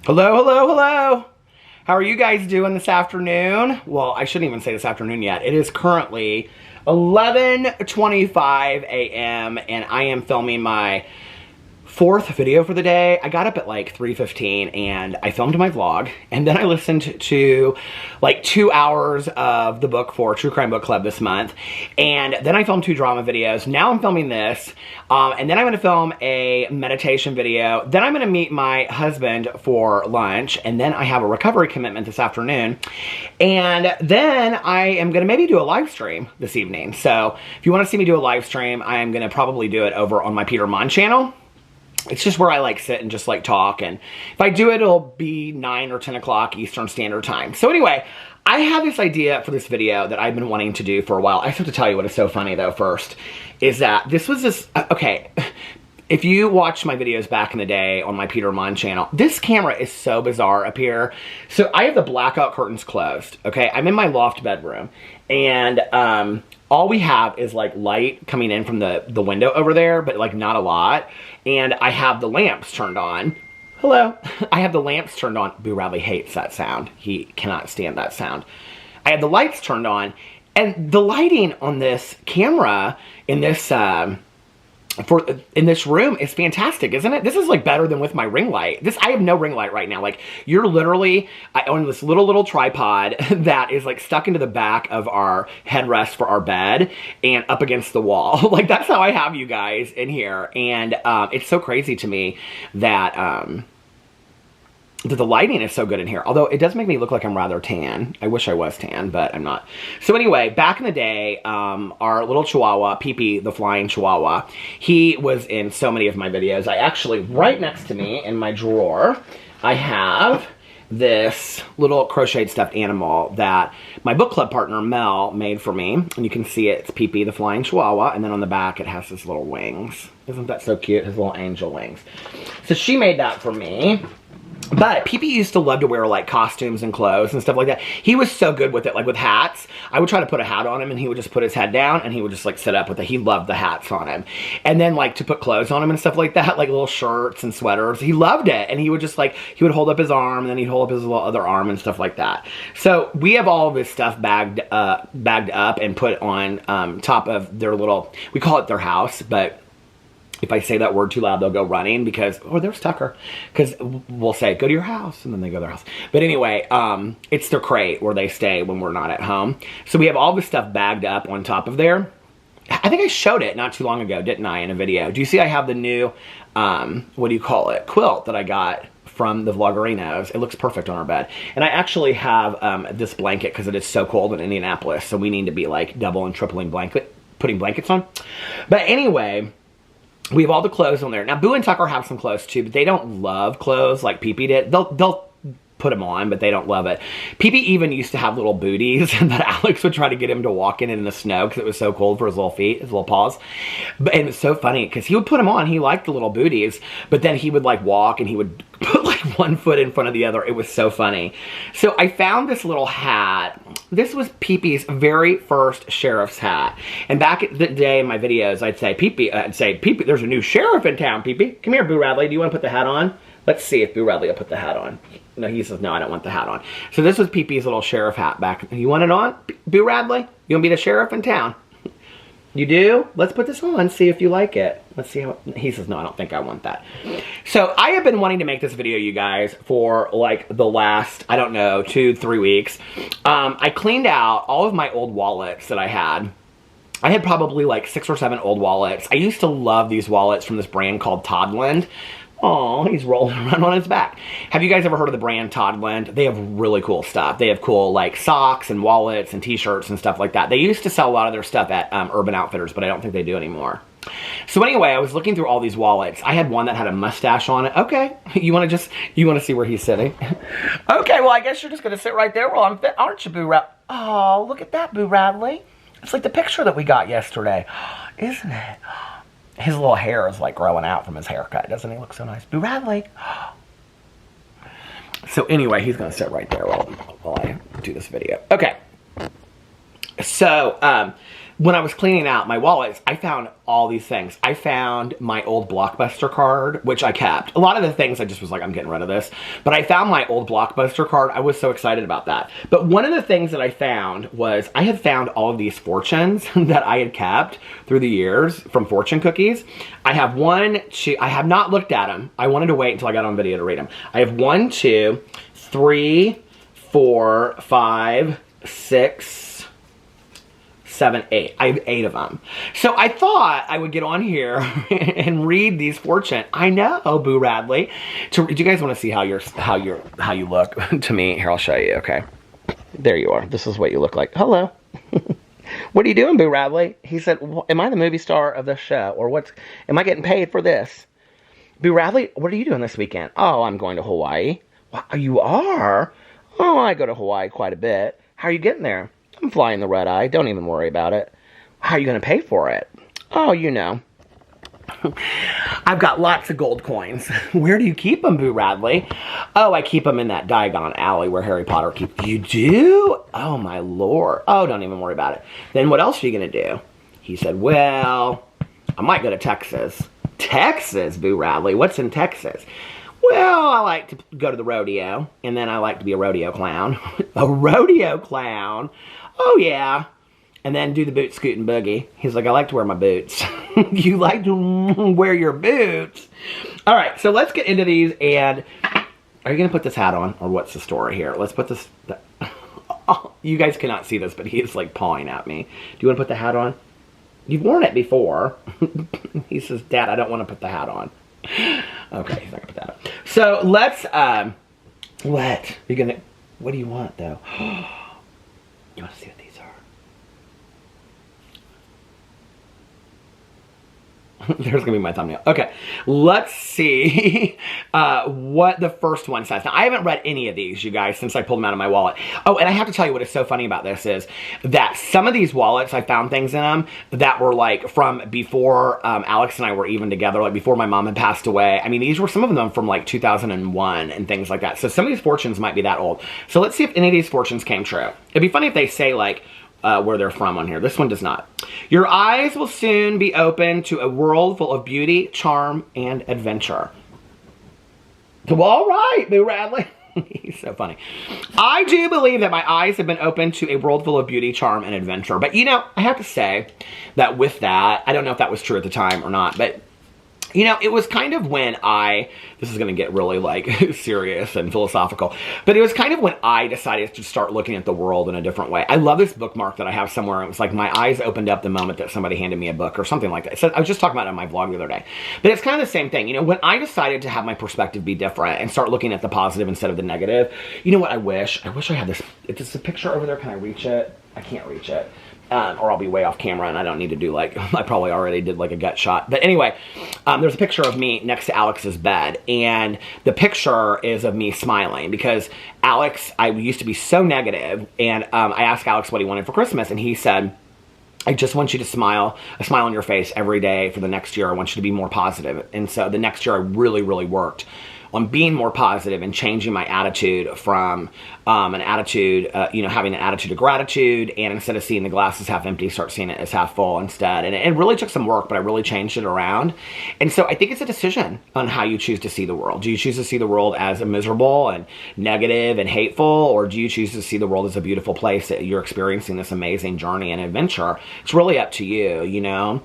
Hello, hello, hello. How are you guys doing this afternoon? Well, I shouldn't even say this afternoon yet. It is currently 11:25 a.m. and I am filming my fourth video for the day. I got up at like 3:15 and I filmed my vlog, and then I listened to like 2 hours of the book for True Crime Book Club this month, and then I filmed 2 drama videos. Now I'm filming this, and then I'm gonna film a meditation video. Then I'm gonna meet my husband for lunch, and then I have a recovery commitment this afternoon, and then I am gonna maybe do a live stream this evening. So if you wanna see me do a live stream, I am gonna probably do it over on my Monn channel. It's just where I like sit and just like talk, and if I do it, it'll be 9 or 10 o'clock Eastern Standard Time. So anyway, I have this idea for this video that I've been wanting to do for a while. I have to tell you what is so funny though first, is that this was this, okay, if you watched my videos back in the day on my Monn channel, this camera is so bizarre up here. So I have the blackout curtains closed, okay? I'm in my loft bedroom, and all we have is like light coming in from the window over there, but like not a lot. And I have the lamps turned on. Hello. I have the lamps turned on. Boo Radley hates that sound. He cannot stand that sound. I have the lights turned on, and the lighting on this camera in this in this room is fantastic, isn't it? This is like better than with my ring light. I have no ring light right now. Like, you're literally, I own this little tripod that is like stuck into the back of our headrest for our bed and up against the wall. Like, that's how I have you guys in here. And it's so crazy to me that the lighting is so good in here. Although it does make me look like I'm rather tan. I wish I was tan, but I'm not. So anyway, back in the day, our little chihuahua, Pee-Pee, the flying chihuahua, he was in so many of my videos. I actually, right next to me in my drawer, I have this little crocheted stuffed animal that my book club partner, Mel, made for me. And you can see it, it's Pee-Pee, the flying chihuahua. And then on the back, it has his little wings. Isn't that so cute? His little angel wings. So she made that for me. But Pee-Pee used to love to wear like costumes and clothes and stuff like that. He was so good with it, like with hats. I would try to put a hat on him and he would just put his head down and he would just like sit up with it. He loved the hats on him. And then like to put clothes on him and stuff like that, like little shirts and sweaters. He loved it. And he would just like, he would hold up his arm and then he'd hold up his little other arm and stuff like that. So we have all of his stuff bagged up and put on top of their little, we call it their house, but if I say that word too loud, they'll go running because, oh, there's Tucker. Because we'll say, go to your house, and then they go to their house. But anyway, it's their crate where they stay when we're not at home. So we have all this stuff bagged up on top of there. I think I showed it not too long ago, didn't I, in a video? Do you see I have the new, what do you call it, quilt that I got from the Vloggerinos? It looks perfect on our bed. And I actually have this blanket because it is so cold in Indianapolis. So we need to be like double and tripling putting blankets on. But anyway, we have all the clothes on there. Now, Boo and Tucker have some clothes too, but they don't love clothes like Pee-Pee did. They'll put them on, but they don't love it. Pee-Pee even used to have little booties that Alex would try to get him to walk in the snow because it was so cold for his little feet, his little paws. And it was so funny because he would put them on. He liked the little booties, but then he would like walk and he would put like one foot in front of the other. It was so funny. So I found this little hat. This was Pee-Pee's very first sheriff's hat. And back at the day in my videos, I'd say, Pee-Pee, there's a new sheriff in town, Pee-Pee. Come here, Boo Radley. Do you want to put the hat on? Let's see if Boo Radley will put the hat on. No, he says, no, I don't want the hat on. So this was Pee-Pee's little sheriff hat back. You want it on, Boo Radley? You want to be the sheriff in town? You do? Let's put this on, see if you like it. Let's see how, he says, no, I don't think I want that. So I have been wanting to make this video, you guys, for like the last, I don't know, 2-3 weeks. I cleaned out all of my old wallets that I had. I had probably like 6 or 7 old wallets. I used to love these wallets from this brand called Toddland. Oh, he's rolling around on his back. Have you guys ever heard of the brand Toddland? They have really cool stuff. They have cool like socks and wallets and t-shirts and stuff like that. They used to sell a lot of their stuff at Urban Outfitters, but I don't think they do anymore. So anyway, I was looking through all these wallets. I had one that had a mustache on it. Okay, you want to see where he's sitting? Okay, well, I guess you're just going to sit right there while I'm fit, aren't you, Boo Radley? Oh, look at that, Boo Radley. It's like the picture that we got yesterday, isn't it? His little hair is like growing out from his haircut. Doesn't he look so nice? Boo Radley. So anyway, he's going to sit right there while I do this video. Okay. So, when I was cleaning out my wallets, I found all these things. I found my old Blockbuster card, which I kept. A lot of the things I just was like, I'm getting rid of this. But I found my old Blockbuster card. I was so excited about that. But one of the things that I found was I had found all of these fortunes that I had kept through the years from fortune cookies. I have one, two, I have not looked at them. I wanted to wait until I got on video to read them. I have 1, 2, 3, 4, 5, 6, 7, 8. I have 8 of them. So I thought I would get on here and read these fortune. I know, Boo Radley. Do you guys want to see how you look to me? Here, I'll show you. Okay, there you are. This is what you look like. Hello. What are you doing, Boo Radley? He said, well, am I the movie star of this show, or am I getting paid for this? Boo Radley, what are you doing this weekend? Oh, I'm going to Hawaii. Wow, you are? Oh, I go to Hawaii quite a bit. How are you getting there? I'm flying the red eye. Don't even worry about it. How are you going to pay for it? Oh, you know. I've got lots of gold coins. Where do you keep them, Boo Radley? Oh, I keep them in that Diagon Alley where Harry Potter keeps... You do? Oh, my lord. Oh, don't even worry about it. Then what else are you going to do? He said, well, I might go to Texas. Texas, Boo Radley? What's in Texas? Well, I like to go to the rodeo, and then I like to be a rodeo clown. A rodeo clown? Oh, yeah. And then do the boot scoot and boogie. He's like, I like to wear my boots. You like to wear your boots? All right, so let's get into these, and are you going to put this hat on, or what's the story here? Let's put this... Oh, you guys cannot see this, but he is, like, pawing at me. Do you want to put the hat on? You've worn it before. He says, Dad, I don't want to put the hat on. Okay, he's not going to put that on. So, let's, what? What do you want, though? You want to see what these are? There's going to be my thumbnail. Okay, let's see what the first one says. Now, I haven't read any of these, you guys, since I pulled them out of my wallet. Oh, and I have to tell you what is so funny about this is that some of these wallets, I found things in them that were like from before Alex and I were even together, like before my mom had passed away. I mean, these were some of them from like 2001 and things like that. So some of these fortunes might be that old. So let's see if any of these fortunes came true. It'd be funny if they say like, where they're from on here. This one does not. Your eyes will soon be open to a world full of beauty, charm, and adventure. Well, all right, Boo Radley. He's so funny. I do believe that my eyes have been open to a world full of beauty, charm, and adventure. But, you know, I have to say that with that, I don't know if that was true at the time or not, but you know, it was kind of when this is going to get really, like, serious and philosophical, but it was kind of when I decided to start looking at the world in a different way. I love this bookmark that I have somewhere. It was like my eyes opened up the moment that somebody handed me a book or something like that. So I was just talking about it on my vlog the other day. But it's kind of the same thing. You know, when I decided to have my perspective be different and start looking at the positive instead of the negative, you know what I wish? I wish I had this. It's just a picture over there. Can I reach it? I can't reach it. Or I'll be way off camera and I don't need to do like, I probably already did like a gut shot. But anyway, there's a picture of me next to Alex's bed. And the picture is of me smiling because Alex, I used to be so negative. And I asked Alex what he wanted for Christmas. And he said, I just want you to smile, a smile on your face every day for the next year. I want you to be more positive. And so the next year I really, really worked on being more positive and changing my attitude from an attitude, you know, having an attitude of gratitude, and instead of seeing the glass as half empty, start seeing it as half full instead. And it really took some work, but I really changed it around. And so I think it's a decision on how you choose to see the world. Do you choose to see the world as miserable and negative and hateful, or do you choose to see the world as a beautiful place that you're experiencing this amazing journey and adventure? It's really up to you, you know.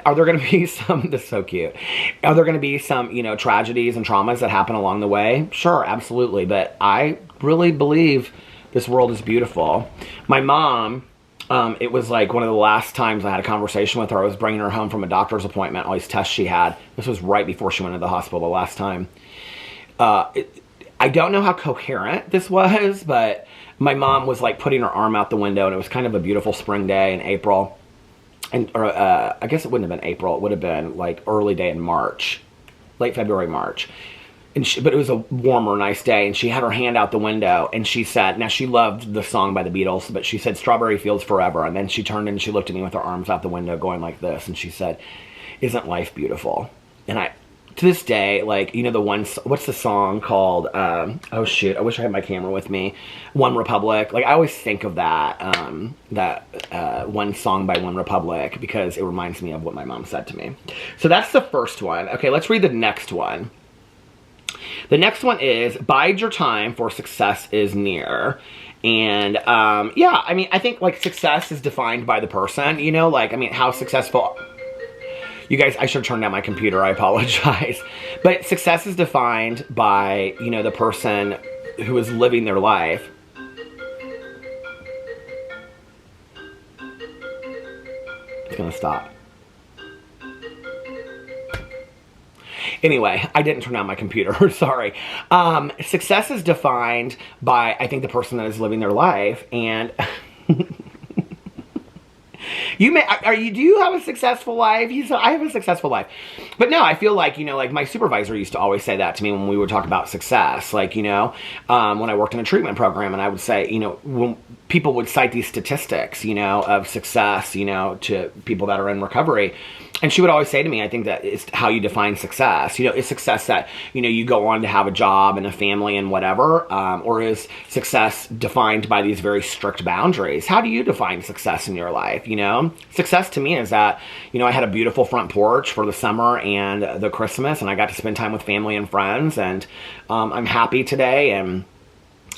Are there going to be some, this is so cute, are there going to be some, you know, tragedies and traumas that happen along the way? Sure, absolutely. But I really believe this world is beautiful. My mom, it was like one of the last times I had a conversation with her. I was bringing her home from a doctor's appointment, all these tests she had. This was right before she went to the hospital the last time. I don't know how coherent this was, but my mom was like putting her arm out the window, and it was kind of a beautiful spring day in April. I guess it wouldn't have been April. It would have been like early day in March, late February, March. But it was a warmer, nice day, and she had her hand out the window, and she said, now she loved the song by the Beatles, but she said, Strawberry Fields Forever, and then she turned and she looked at me with her arms out the window going like this, and she said, isn't life beautiful? And to this day, like, you know, the one, what's the song called? Oh shoot, I wish I had my camera with me. One Republic. Like, I always think of that, one song by One Republic, because it reminds me of what my mom said to me. So that's the first one. Okay, let's read the next one. The next one is, bide your time, for success is near. And, yeah, I mean, I think, like, success is defined by the person, you know, like, I mean, how successful... You guys, I should have turned down my computer, I apologize. But success is defined by, you know, the person who is living their life. It's gonna stop. Anyway, I didn't turn down my computer, sorry. Success is defined by, I think, the person that is living their life, and... do you have a successful life? I have a successful life. But no, I feel like, you know, like my supervisor used to always say that to me when we would talk about success. Like, you know, when I worked in a treatment program, and I would say, you know, when people would cite these statistics, you know, of success, you know, to people that are in recovery. And she would always say to me, I think that it's how you define success. You know, is success that, you know, you go on to have a job and a family and whatever? Or is success defined by these very strict boundaries? How do you define success in your life, you know? Success to me is that, you know, I had a beautiful front porch for the summer and the Christmas, and I got to spend time with family and friends, and I'm happy today, and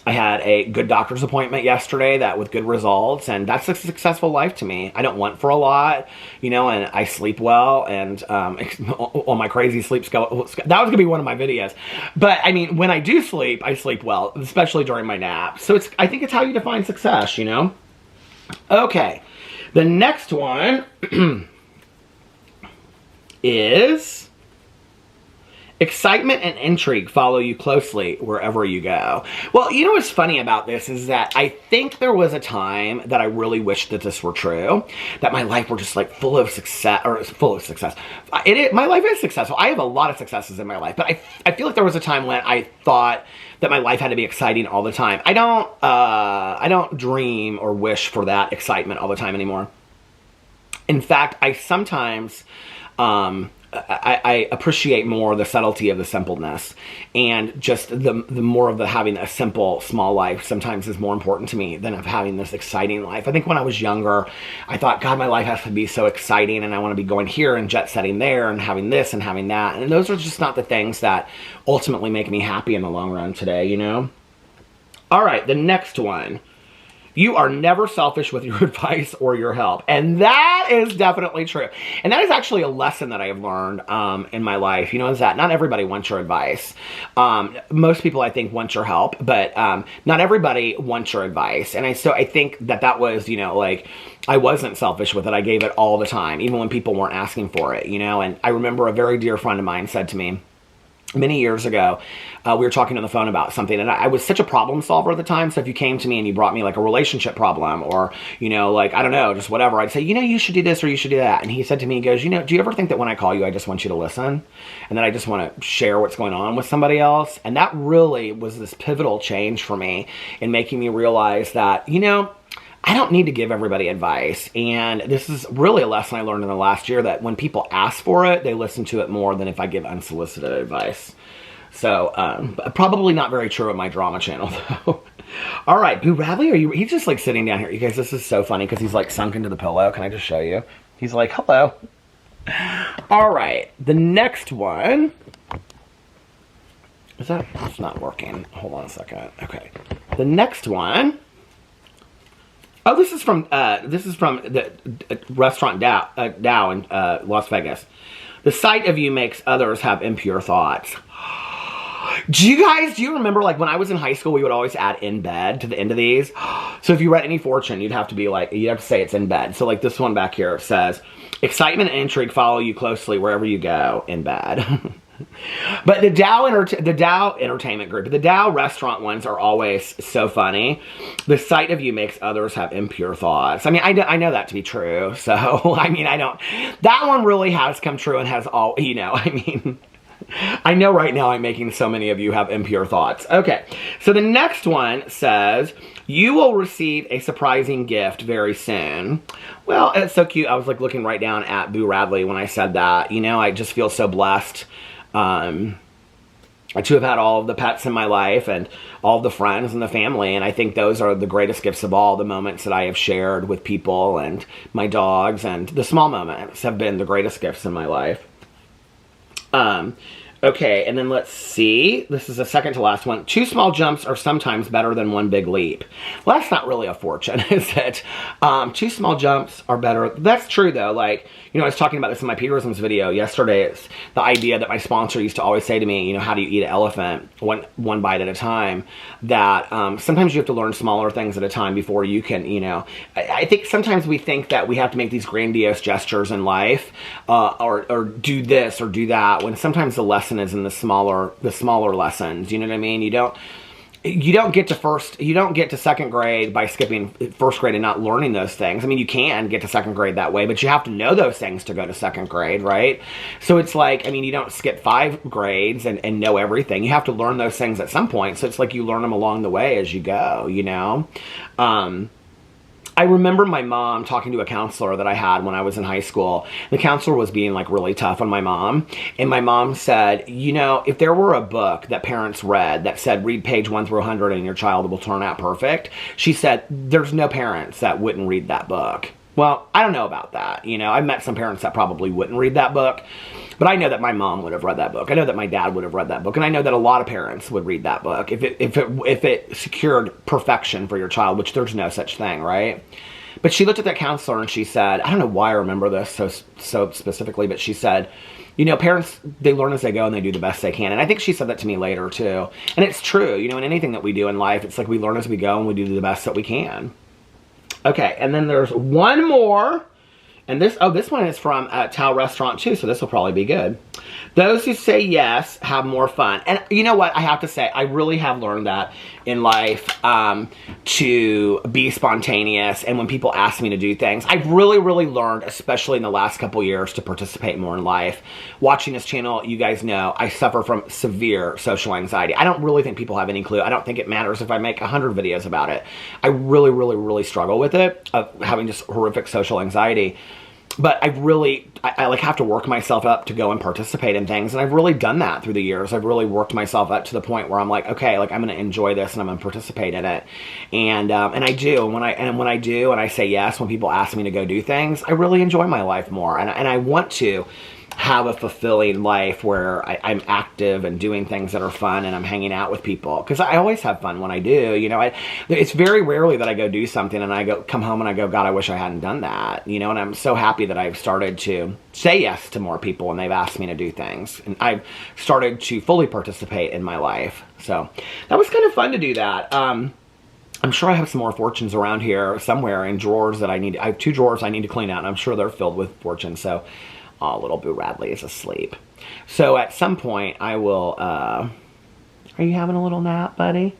I had a good doctor's appointment yesterday that with good results, and that's a successful life to me. I don't want for a lot, you know, and I sleep well, and on my crazy sleep schedule, that was gonna be one of my videos. But I mean, when I do sleep, I sleep well, especially during my naps. So I think it's how you define success, you know? Okay, the next one is... excitement and intrigue follow you closely wherever you go. Well, you know what's funny about this is that I think there was a time that I really wished that this were true, that my life were just like full of success, my life is successful. I have a lot of successes in my life, but I feel like there was a time when I thought that my life had to be exciting all the time. I don't dream or wish for that excitement all the time anymore. In fact, I sometimes, I appreciate more the subtlety of the simpleness, and just the more of the having a simple, small life sometimes is more important to me than of having this exciting life. I think when I was younger, I thought, God, my life has to be so exciting, and I want to be going here and jet setting there and having this and having that. And those are just not the things that ultimately make me happy in the long run today, you know? All right, the next one. You are never selfish with your advice or your help. And that is definitely true. And that is actually a lesson that I have learned in my life. You know, is that not everybody wants your advice. Most people, I think, want your help, but not everybody wants your advice. And so I think that was, you know, like, I wasn't selfish with it. I gave it all the time, even when people weren't asking for it, you know. And I remember a very dear friend of mine said to me, many years ago, we were talking on the phone about something, and I was such a problem solver at the time, so if you came to me and you brought me like a relationship problem, or, you know, like, I don't know, just whatever, I'd say, you know, you should do this or you should do that. And he said to me, he goes, you know, do you ever think that when I call you, I just want you to listen? And then I just want to share what's going on with somebody else? And that really was this pivotal change for me in making me realize that, you know, I don't need to give everybody advice. And this is really a lesson I learned in the last year, that when people ask for it, they listen to it more than if I give unsolicited advice. So, probably not very true at my drama channel, though. All right, Boo Radley, he's just like sitting down here. You guys, this is so funny because he's like sunk into the pillow. Can I just show you? He's like, hello. All right, the next one. It's not working. Hold on a second. Okay. The next one. Oh, this is from the restaurant Dow in Las Vegas. The sight of you makes others have impure thoughts. Do you remember, like, when I was in high school, we would always add in bed to the end of these? So if you read any fortune, you'd have to say it's in bed. So like this one back here says, excitement and intrigue follow you closely wherever you go, in bed. But the Dow Entertainment Group, the Dow restaurant ones are always so funny. The sight of you makes others have impure thoughts. I mean, I know that to be true. So, I mean, that one really has come true and has all, you know, I mean, I know right now I'm making so many of you have impure thoughts. Okay, so the next one says, you will receive a surprising gift very soon. Well, it's so cute. I was like looking right down at Boo Radley when I said that. You know, I just feel so blessed to have had all of the pets in my life and all of the friends and the family. And I think those are the greatest gifts of all. The moments that I have shared with people and my dogs, and the small moments have been the greatest gifts in my life. Okay, and then let's see. This is the second to last one. 2 small jumps are sometimes better than 1 big leap. Well, that's not really a fortune, is it? 2 small jumps are better. That's true, though. Like, you know, I was talking about this in my Peterisms video yesterday. It's the idea that my sponsor used to always say to me, you know, how do you eat an elephant? One bite at a time. That sometimes you have to learn smaller things at a time before you can, you know. I think sometimes we think that we have to make these grandiose gestures in life, or do this or do that, when sometimes the lesson is in the smaller lessons. You know what I mean? You don't get to second grade by skipping first grade and not learning those things. I mean, you can get to second grade that way, but you have to know those things to go to second grade, right? So it's like, I mean, you don't skip 5 grades and know everything. You have to learn those things at some point. So it's like you learn them along the way as you go, you know? I remember my mom talking to a counselor that I had when I was in high school. The counselor was being like really tough on my mom. And my mom said, you know, if there were a book that parents read that said read page 1 through 100 and your child will turn out perfect, she said there's no parents that wouldn't read that book. Well, I don't know about that. You know, I've met some parents that probably wouldn't read that book, but I know that my mom would have read that book. I know that my dad would have read that book, and I know that a lot of parents would read that book if it secured perfection for your child, which there's no such thing, right? But she looked at that counselor and she said, I don't know why I remember this so specifically, but she said, you know, parents, they learn as they go and they do the best they can. And I think she said that to me later too. And it's true, you know, in anything that we do in life, it's like we learn as we go and we do the best that we can. Okay, and then there's one more, and this one is from a Tao restaurant too, so this will probably be good. Those who say yes have more fun. And you know what, I have to say, I really have learned that in life, to be spontaneous, and when people ask me to do things, I've really learned, especially in the last couple years, to participate more in life. Watching this channel, you guys know I suffer from severe social anxiety. I don't really think people have any clue. I don't think it matters if I make 100 videos about it. I really struggle with it, of having just horrific social anxiety. But I like have to work myself up to go and participate in things. And I've really done that through the years. I've really worked myself up to the point where I'm like, okay, like I'm going to enjoy this and I'm going to participate in it. And I do. And when I do, and I say yes, when people ask me to go do things, I really enjoy my life more. And I want to have a fulfilling life where I'm active and doing things that are fun, and I'm hanging out with people, because I always have fun when I do. You know, it's very rarely that I go do something and I come home and I go, God, I wish I hadn't done that. You know, and I'm so happy that I've started to say yes to more people when they've asked me to do things, and I've started to fully participate in my life. So that was kind of fun to do that. I'm sure I have some more fortunes around here somewhere in drawers that I have 2 drawers I need to clean out, and I'm sure they're filled with fortunes. So little Boo Radley is asleep. So at some point I will, are you having a little nap, buddy?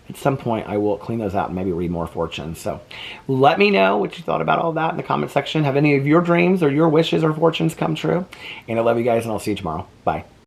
At some point I will clean those out and maybe read more fortunes. So let me know what you thought about all that in the comment section. Have any of your dreams or your wishes or fortunes come true? And I love you guys, and I'll see you tomorrow. Bye.